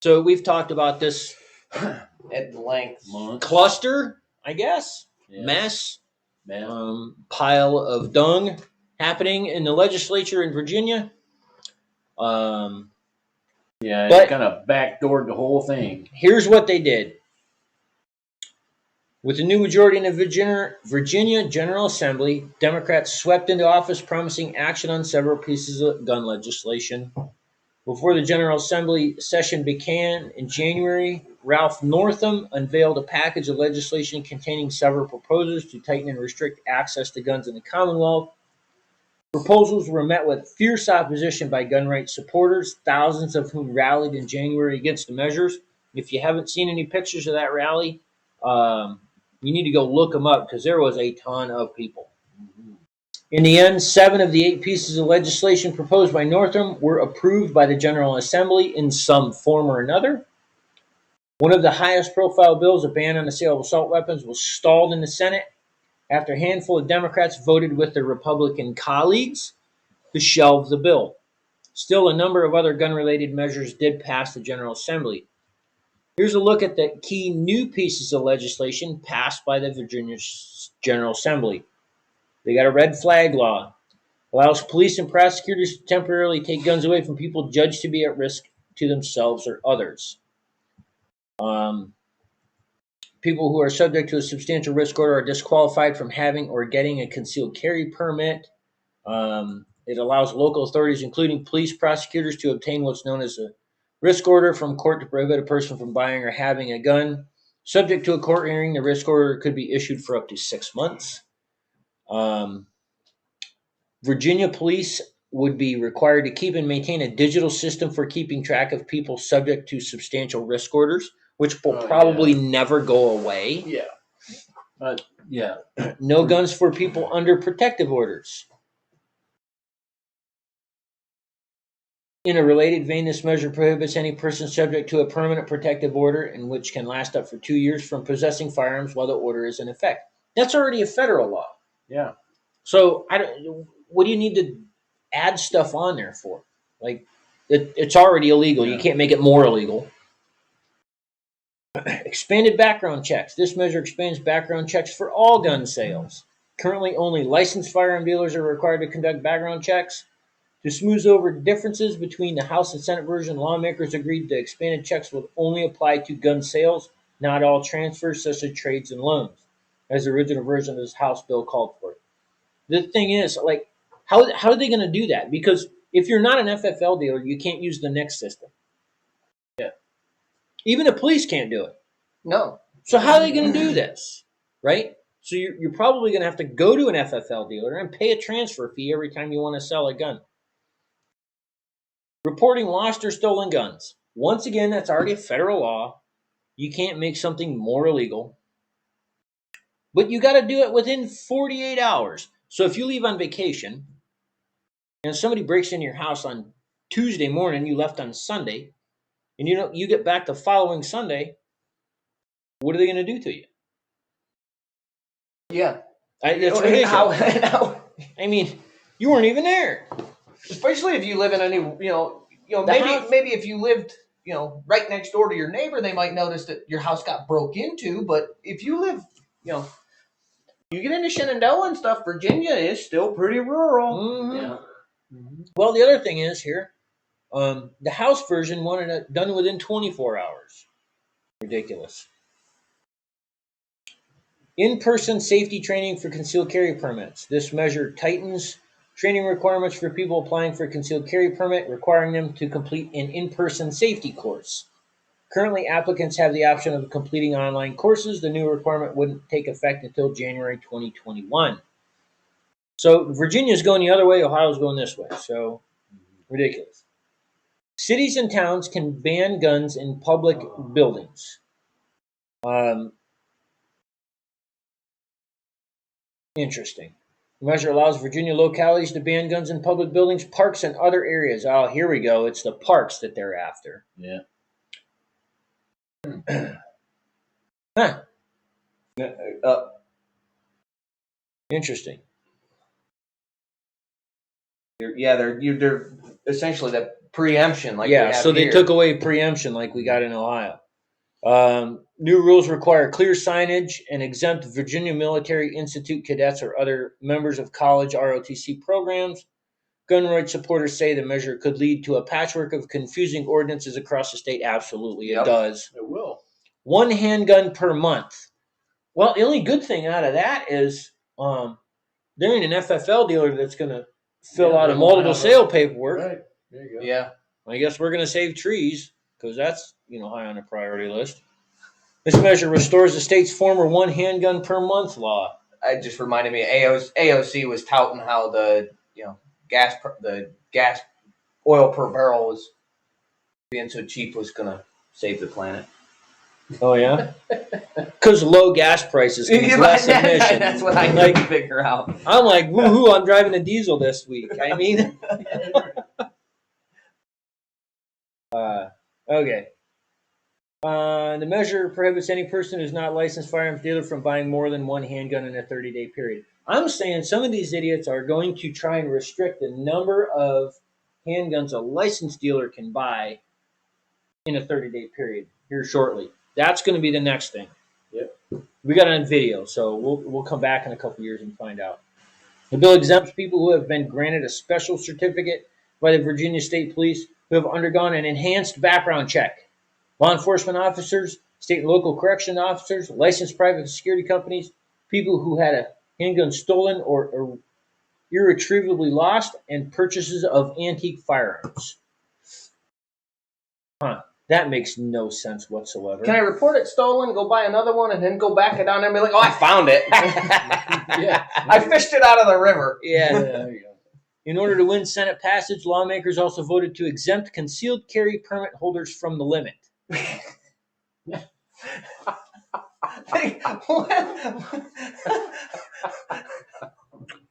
So we've talked about this at length. cluster, I guess, Yeah. mess, Yeah. pile of dung happening in the legislature in Virginia. Yeah, But- it kind of backdoored the whole thing. Here's what they did. With the new majority in the Virginia General Assembly, Democrats swept into office promising action on several pieces of gun legislation. Before the General Assembly session began in January, Ralph Northam unveiled a package of legislation containing several proposals to tighten and restrict access to guns in the Commonwealth. Proposals were met with fierce opposition by gun rights supporters, thousands of whom rallied in January against the measures. If you haven't seen any pictures of that rally, you need to go look them up because there was a ton of people. In the end, 7 of the 8 pieces of legislation proposed by Northam were approved by the General Assembly in some form or another. One of the highest profile bills, a ban on the sale of assault weapons, was stalled in the Senate after a handful of Democrats voted with their Republican colleagues to shelve the bill. Still, a number of other gun-related measures did pass the General Assembly. Here's a look at the key new pieces of legislation passed by the Virginia General Assembly. They got a red flag law. Allows police and prosecutors to temporarily take guns away from people judged to be at risk to themselves or others. People who are subject to a substantial risk order are disqualified from having or getting a concealed carry permit. It allows local authorities, including police prosecutors, to obtain what's known as a risk order from court to prohibit a person from buying or having a gun. Subject to a court hearing, the risk order could be issued for up to 6 months. Virginia police would be required to keep and maintain a digital system for keeping track of people subject to substantial risk orders, which will probably never go away. Yeah. Yeah. No guns for people under protective orders. In a related vein, this measure prohibits any person subject to a permanent protective order, in which can last up for 2 years, from possessing firearms while the order is in effect. That's already a federal law. Yeah. So what do you need to add stuff on there for? Like, it's already illegal. Yeah. You can't make it more illegal. Expanded background checks. This measure expands background checks for all gun sales. Currently, only licensed firearm dealers are required to conduct background checks. To smooth over differences between the House and Senate version, lawmakers agreed that expanded checks would only apply to gun sales, not all transfers such as trades and loans, as the original version of this House bill called for. The thing is, like, how are they going to do that? Because if you're not an FFL dealer, you can't use the NICS system. Yeah. Even the police can't do it. No. So how are they going to do this, right? So you're probably going to have to go to an FFL dealer and pay a transfer fee every time you want to sell a gun. Reporting lost or stolen guns. Once again, that's already a federal law. You can't make something more illegal. But you got to do it within 48 hours. So if you leave on vacation and somebody breaks into your house on Tuesday morning, you left on Sunday, and you get back the following Sunday, what are they going to do to you? Yeah. That's ridiculous. I mean, you weren't even there. Especially if you live in any, maybe if you lived, right next door to your neighbor, they might notice that your house got broke into. But if you live, you get into Shenandoah and stuff, Virginia is still pretty rural. Mm-hmm. Yeah. Mm-hmm. Well, the other thing is here, the House version wanted it done within 24 hours. Ridiculous. In-person safety training for concealed carry permits. This measure tightens training requirements for people applying for a concealed carry permit, requiring them to complete an in-person safety course. Currently, applicants have the option of completing online courses. The new requirement wouldn't take effect until January 2021. So Virginia's going the other way, Ohio's going this way. So ridiculous. Cities and towns can ban guns in public buildings. Interesting. The measure allows Virginia localities to ban guns in public buildings, parks, and other areas. Oh, here we go. It's the parks that they're after. Yeah. Huh. Interesting. They're essentially the preemption, like we have so they here. took away preemption like we got in Ohio. New rules require clear signage and exempt Virginia Military Institute cadets or other members of college ROTC programs. Gun rights supporters say the measure could lead to a patchwork of confusing ordinances across the state. Absolutely, it does. It will. One handgun per month. Well, the only good thing out of that is there ain't an FFL dealer that's going to fill out a multiple sale paperwork. Right. There you go. Yeah. I guess we're going to save trees because that's high on the priority list. This measure restores the state's former one handgun per month law. It just reminded me, AOC was touting how the gas oil per barrel was being so cheap was going to save the planet. Oh yeah, because low gas prices means less emissions. That's what I need to figure out. I'm like, woohoo! I'm driving a diesel this week. I mean, okay. The measure prohibits any person who's not licensed firearms dealer from buying more than one handgun in a 30-day period. I'm saying some of these idiots are going to try and restrict the number of handguns a licensed dealer can buy in a 30-day period here shortly. That's going to be the next thing. Yep. We got it on video, so we'll come back in a couple years and find out. The bill exempts people who have been granted a special certificate by the Virginia State Police who have undergone an enhanced background check. Law enforcement officers, state and local correction officers, licensed private security companies, people who had a handgun stolen or irretrievably lost, and purchases of antique firearms. That makes no sense whatsoever. Can I report it stolen, go buy another one, and then go back it down there and be like, oh, I found it. Yeah. I fished it out of the river. Yeah. There you go. In order to win Senate passage, lawmakers also voted to exempt concealed carry permit holders from the limit.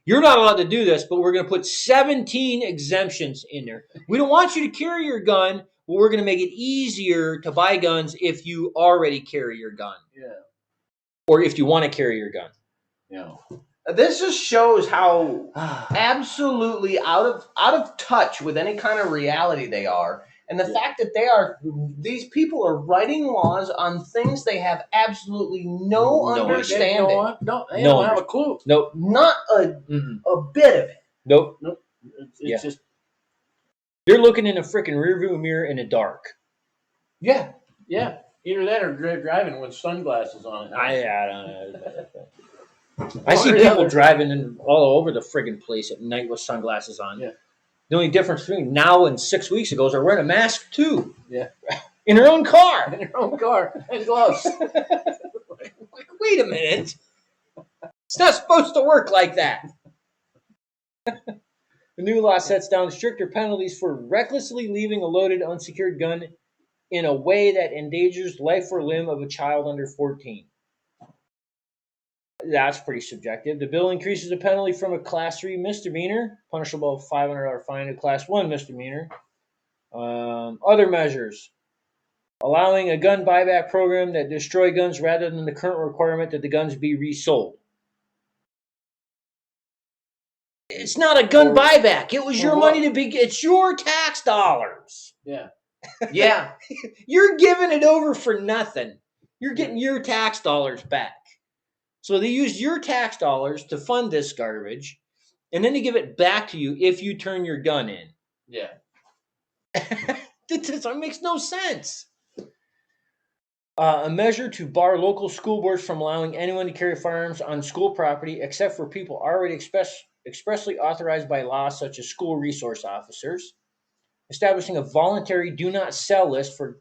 You're not allowed to do this, but we're going to put 17 exemptions in there. We don't want you to carry your gun, but we're going to make it easier to buy guns if you already carry your gun. Yeah. Or if you want to carry your gun. Yeah. This just shows how absolutely out of touch with any kind of reality they are. And the fact that these people are writing laws on things they have absolutely no understanding. They don't have a clue. Nope. Not a bit of it. Nope. It's just. You're looking in a freaking rearview mirror in the dark. Yeah. Either that or driving with sunglasses on. I don't know. I see people driving all over the friggin' place at night with sunglasses on. Yeah. The only difference between now and 6 weeks ago is they're wearing a mask too. Yeah. In their own car. In their own car and gloves. Like, wait a minute. It's not supposed to work like that. The new law sets down stricter penalties for recklessly leaving a loaded, unsecured gun in a way that endangers life or limb of a child under 14. That's pretty subjective. The bill increases the penalty from a Class 3 misdemeanor, punishable $500 fine, to Class 1 misdemeanor. Other measures. Allowing a gun buyback program that destroy guns rather than the current requirement that the guns be resold. It's not a gun buyback. It was your money to be. It's your tax dollars. Yeah. Yeah. You're giving it over for nothing. You're getting your tax dollars back. So they use your tax dollars to fund this garbage, and then they give it back to you if you turn your gun in. Yeah. That makes no sense. A measure to bar local school boards from allowing anyone to carry firearms on school property except for people already expressly authorized by law, such as school resource officers. Establishing a voluntary do not sell list for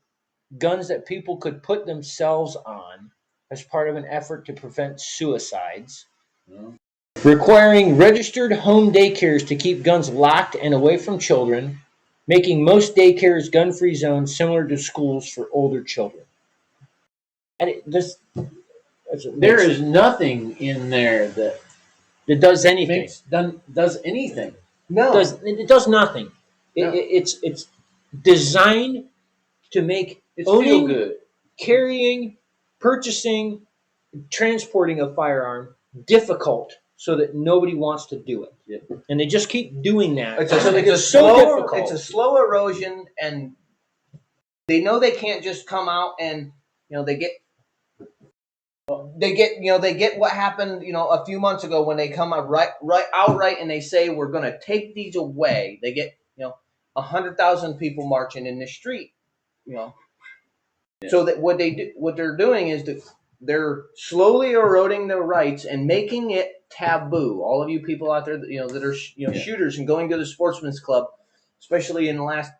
guns that people could put themselves on as part of an effort to prevent suicides. Requiring registered home daycares to keep guns locked and away from children, making most daycares gun-free zones similar to schools for older children. And there is nothing in there that does anything. Does anything. No. It does nothing. No. It's designed to make owning, feel good. carrying, purchasing, transporting a firearm difficult so that nobody wants to do it. Yeah. And they just keep doing that. It's a slow erosion, and they know they can't just come out and they get what happened a few months ago when they come out right outright and they say we're going to take these away. They get 100,000 people marching in the street, Yeah. So that what they're doing is that they're slowly eroding their rights and making it taboo. All of you people out there that are shooters and going to the Sportsman's Club, especially in the last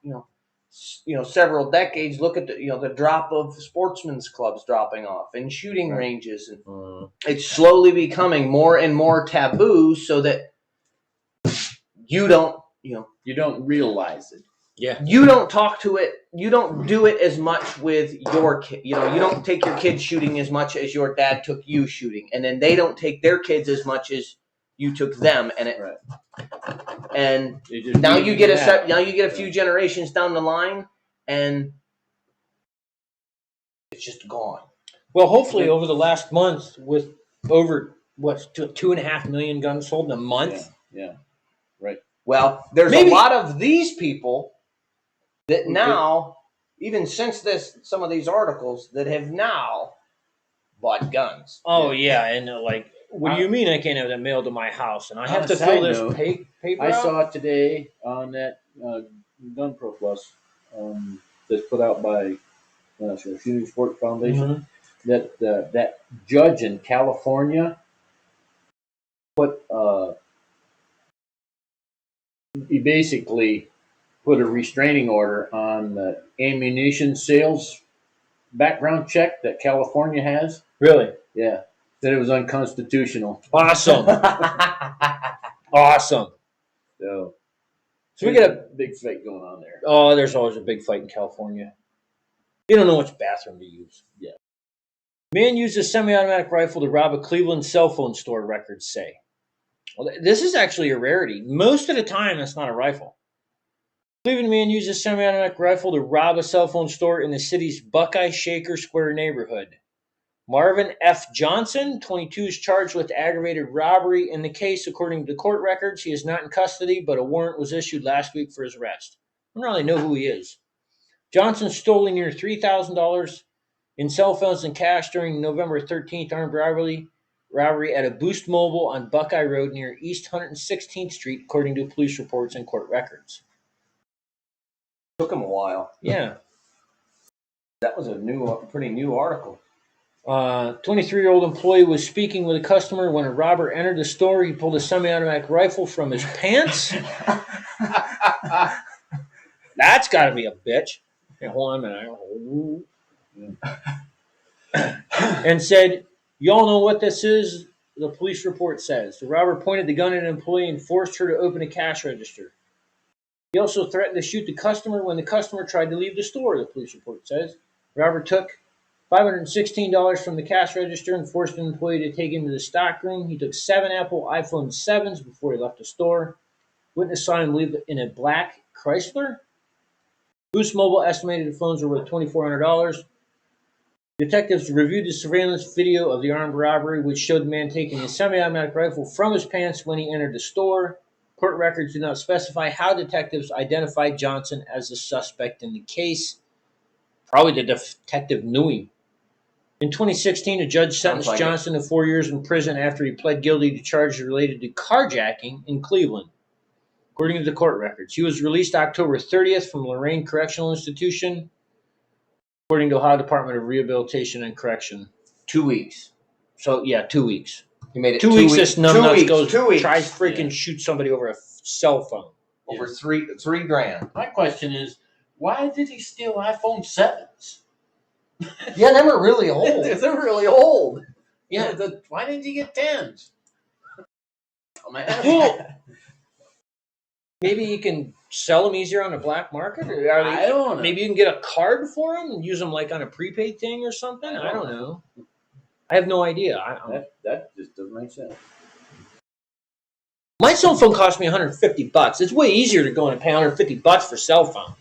several decades, look at the drop of sportsmen's clubs dropping off and shooting ranges, and it's slowly becoming more and more taboo, so that you don't realize it. Yeah. You don't talk to it. You don't do it as much with your kid. You don't take your kids shooting as much as your dad took you shooting, and then they don't take their kids as much as you took them. And and now you get a few generations down the line, and it's just gone. Well, hopefully over the last month, with over 2.5 million guns sold in a month. Yeah. Right. Well, there's a lot of these people that now, even since some of these articles, that have now bought guns. Oh yeah, and what do you mean I can't have that mailed to my house and I have to fill this paper I out? saw it today on that Gun Pro Plus that's put out by Shooting Sport Foundation. That that judge in California put he basically put a restraining order on the ammunition sales background check that California has. Really? Yeah. That it was unconstitutional. Awesome. Awesome. So we get a big fight going on there. Oh, there's always a big fight in California. You don't know which bathroom to use. Yeah. Man used a semi-automatic rifle to rob a Cleveland cell phone store, records say. Well, this is actually a rarity. Most of the time, it's not a rifle. Cleveland man used a semi-automatic rifle to rob a cell phone store in the city's Buckeye Shaker Square neighborhood. Marvin F. Johnson, 22, is charged with aggravated robbery in the case. According to court records, he is not in custody, but a warrant was issued last week for his arrest. I don't really know who he is. Johnson stole near $3,000 in cell phones and cash during November 13th armed robbery at a Boost Mobile on Buckeye Road near East 116th Street, according to police reports and court records. Took him a while. Yeah. That was a pretty new article. 23-year-old employee was speaking with a customer when a robber entered the store. He pulled a semi-automatic rifle from his pants. That's got to be a bitch. Hey, hold on a minute. And said, "Y'all know what this is?" The police report says. The robber pointed the gun at an employee and forced her to open a cash register. He also threatened to shoot the customer when the customer tried to leave the store, the police report says. The robber took $516 from the cash register and forced an employee to take him to the stockroom. He took 7 Apple iPhone 7s before he left the store. Witness saw him leave in a black Chrysler. Boost Mobile estimated the phones were worth $2,400. Detectives reviewed the surveillance video of the armed robbery, which showed the man taking a semi-automatic rifle from his pants when he entered the store. Court records do not specify how detectives identified Johnson as the suspect in the case. Probably the detective knew him. In 2016, a judge sentenced Johnson to 4 years in prison after he pled guilty to charges related to carjacking in Cleveland. According to the court records, he was released October 30th from Lorraine Correctional Institution, according to Ohio Department of Rehabilitation and Correction. 2 weeks. So, yeah, 2 weeks. He made it 2 weeks, this numbnuts goes, 2 weeks. tries freaking shoot somebody over a cell phone. Over three grand. My question is, why did he steal iPhone 7s? Yeah, they were really old. They're really old. Yeah. Why didn't you get 10s? Well, maybe you can sell them easier on the black market? Or are they, I don't know. Maybe you can get a card for them and use them like on a prepaid thing or something? I don't know. I have no idea. That just doesn't make sense. My cell phone cost me $150. It's way easier to go and pay $150 for cell phone.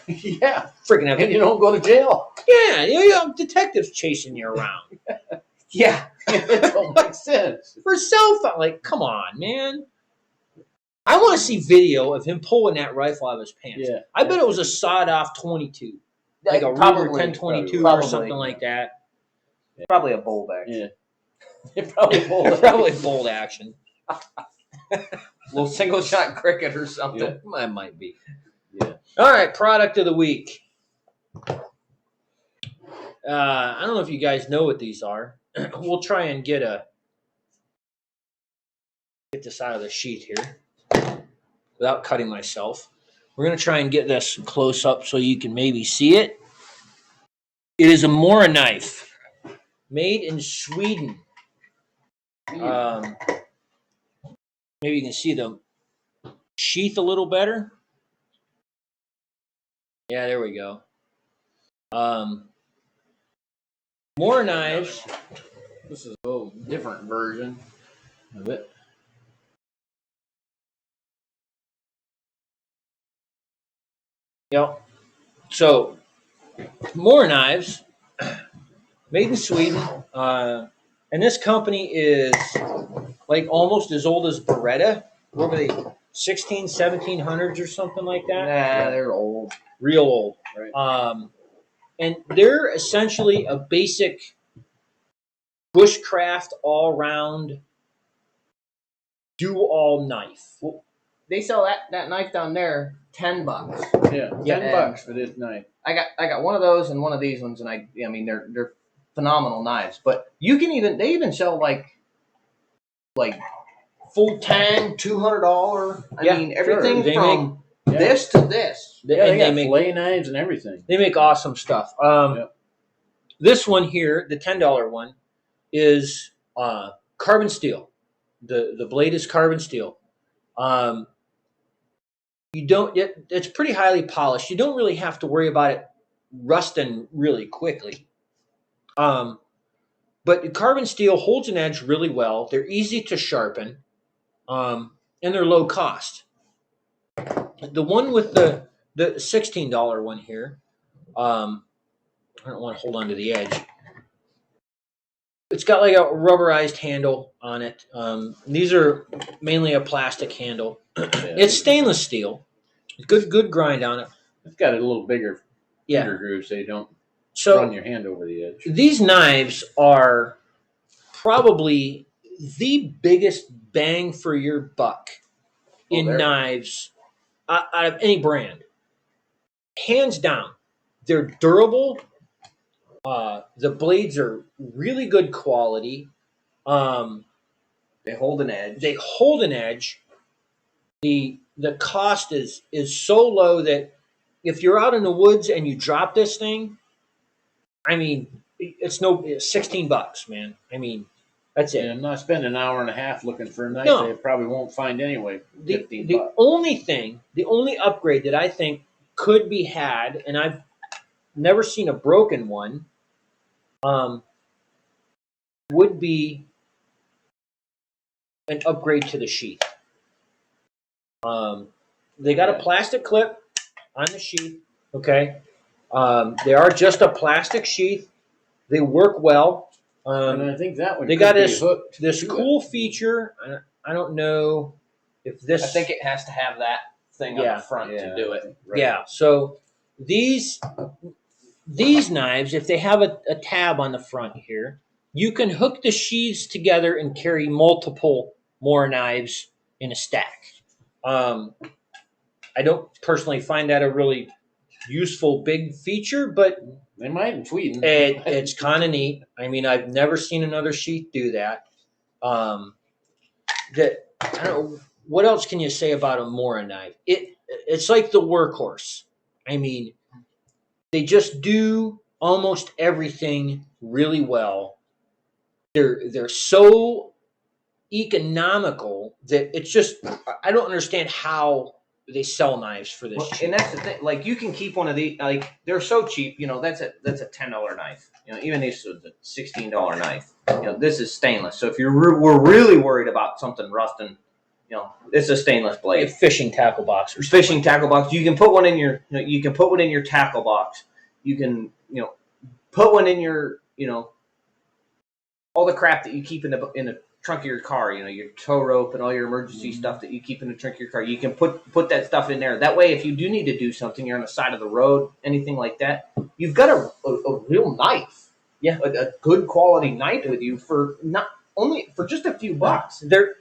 Yeah. Freaking have And you don't go to jail. Yeah, detectives chasing you around. Yeah. It don't make sense. For cell phone, like, come on, man. I want to see video of him pulling that rifle out of his pants. Yeah. I bet it was a sawed-off 22, like a Ruger 1022 or something like that. Probably a bolt action. Yeah. It probably Probably bolt action. Little single shot cricket or something. It might be. Yeah. All right, product of the week. I don't know if you guys know what these are. We'll try and get this out of the sheet here without cutting myself. We're going to try and get this close up so you can maybe see it. It is a Mora knife made in Sweden. Maybe you can see the sheath a little better. Yeah, there we go. More knives. This is a little different version of it. Yep. So, more knives made in Sweden. And this company is like almost as old as Beretta. What were they? 1700s or something like that? Nah, they're old. Real old. Right. And they're essentially a basic bushcraft all-round do-all knife. Well, they sell that knife down there $10. Yeah. Yeah. $10 for this knife. I got one of those and one of these ones, and I mean they're phenomenal knives. But they even sell like full tang $200. I mean everything They from this to this. They got fillet knives and everything. They make awesome stuff. This one here, the $10 one, is carbon steel. The blade is carbon steel. It's pretty highly polished. You don't really have to worry about it rusting really quickly. But the carbon steel holds an edge really well. They're easy to sharpen, and they're low cost. The one with the $16 one here, I don't want to hold on to the edge. It's got like a rubberized handle on it. These are mainly a plastic handle. It's stainless steel. Good grind on it. It's got a little bigger Yeah. finger grooves. They don't So run your hand over the edge. these knives are probably the biggest bang for your buck in there. knives out of any brand. Hands down. They're durable. The blades are really good quality. They hold an edge. They hold an edge. The cost is so low that if you're out in the woods and you drop this thing, I mean, it's $16, man. I mean, that's it. And I'm not spending an hour and a half looking for a knife No. they probably won't find anyway. The only upgrade that I think could be had, and I've never seen a broken one, would be an upgrade to the sheath. They got a plastic clip on the sheath. Okay, they are just a plastic sheath. They work well. And I think that one They could got be this hooked this to it. cool feature. I don't know if this. I think it has to have that thing on the front to do it. Right. Yeah. So these knives, if they have a tab on the front here, you can hook the sheaths together and carry multiple more knives in a stack. I don't personally find that a really useful big feature, but They might in Sweden. it's kind of neat. I mean, I've never seen another sheath do that. That I don't know, what else can you say about a Mora knife? It's like the workhorse. I mean, they just do almost everything really well. They're so economical that it's just I don't understand how they sell knives for this. Well, cheap. and that's the thing. Like, you can keep one of these. Like, they're so cheap. You know, that's a $10 knife. You know, even this was a $16 knife. You know, this is stainless. So if we're really worried about something rusting, you know, it's a stainless Like a blade. fishing tackle box or Fishing tackle box. You can put one in your. You know, you can put one in your tackle box. You can put one in your all the crap that you keep in the trunk of your car, your tow rope and all your emergency stuff that you keep in the trunk of your car. You can put that stuff in there. That way, if you do need to do something, you're on the side of the road, anything like that, you've got a real knife. Yeah. A good quality knife with you for just a few bucks. They're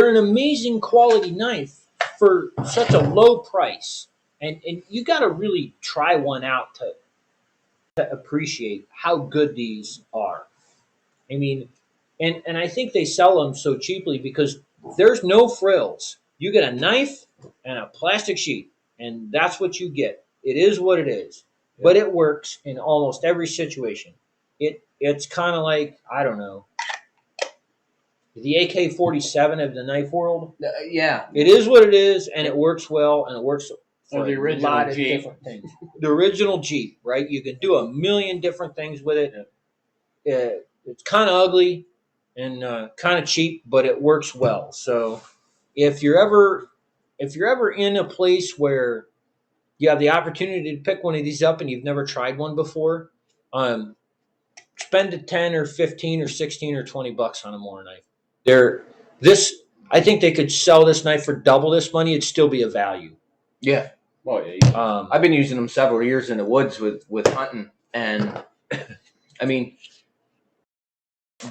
an amazing quality knife for such a low price, and you got to really try one out to appreciate how good these are. I mean, and I think they sell them so cheaply because there's no frills. You get a knife and a plastic sheet, and that's what you get. It is what it is, but it works in almost every situation. It's kind of like, I don't know, the AK-47 of the knife world. Yeah. It is what it is, and it works well, and it works for the a original lot of Jeep. different things. The original Jeep, right? You can do a million different things with it. It's kind of ugly and kind of cheap, but it works well. So if you're ever in a place where you have the opportunity to pick one of these up and you've never tried one before, spend a 10 or 15 or 16 or $20 on a Mora knife. I think they could sell this knife for double this money. It'd still be a value. Yeah. Oh, yeah. I've been using them several years in the woods with hunting, and I mean,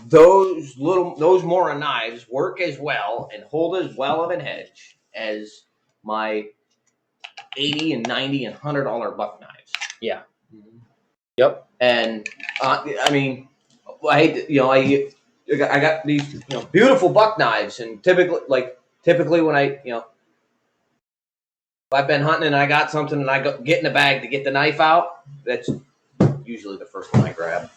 those Mora knives work as well and hold as well of an edge as my $80 and $90 and $100 buck knives. Yeah. Yep. And I mean, I hate to, I got these beautiful buck knives, and typically when if I've been hunting and I got something and I get in the bag to get the knife out, that's usually the first one I grab.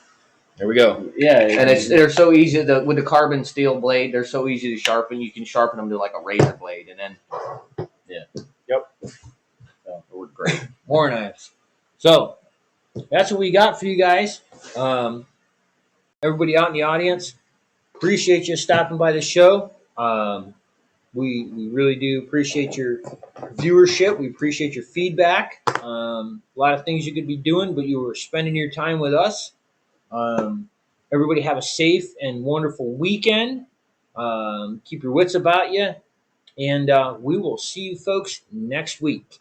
There we go. Yeah. And they're so easy with the carbon steel blade. They're so easy to sharpen. You can sharpen them to like a razor blade, and then Yep. it worked great. More knives. So that's what we got for you guys. Everybody out in the audience, appreciate you stopping by the show. We really do appreciate your viewership. We appreciate your feedback. A lot of things you could be doing, but you were spending your time with us. Everybody have a safe and wonderful weekend. Keep your wits about you. And we will see you folks next week.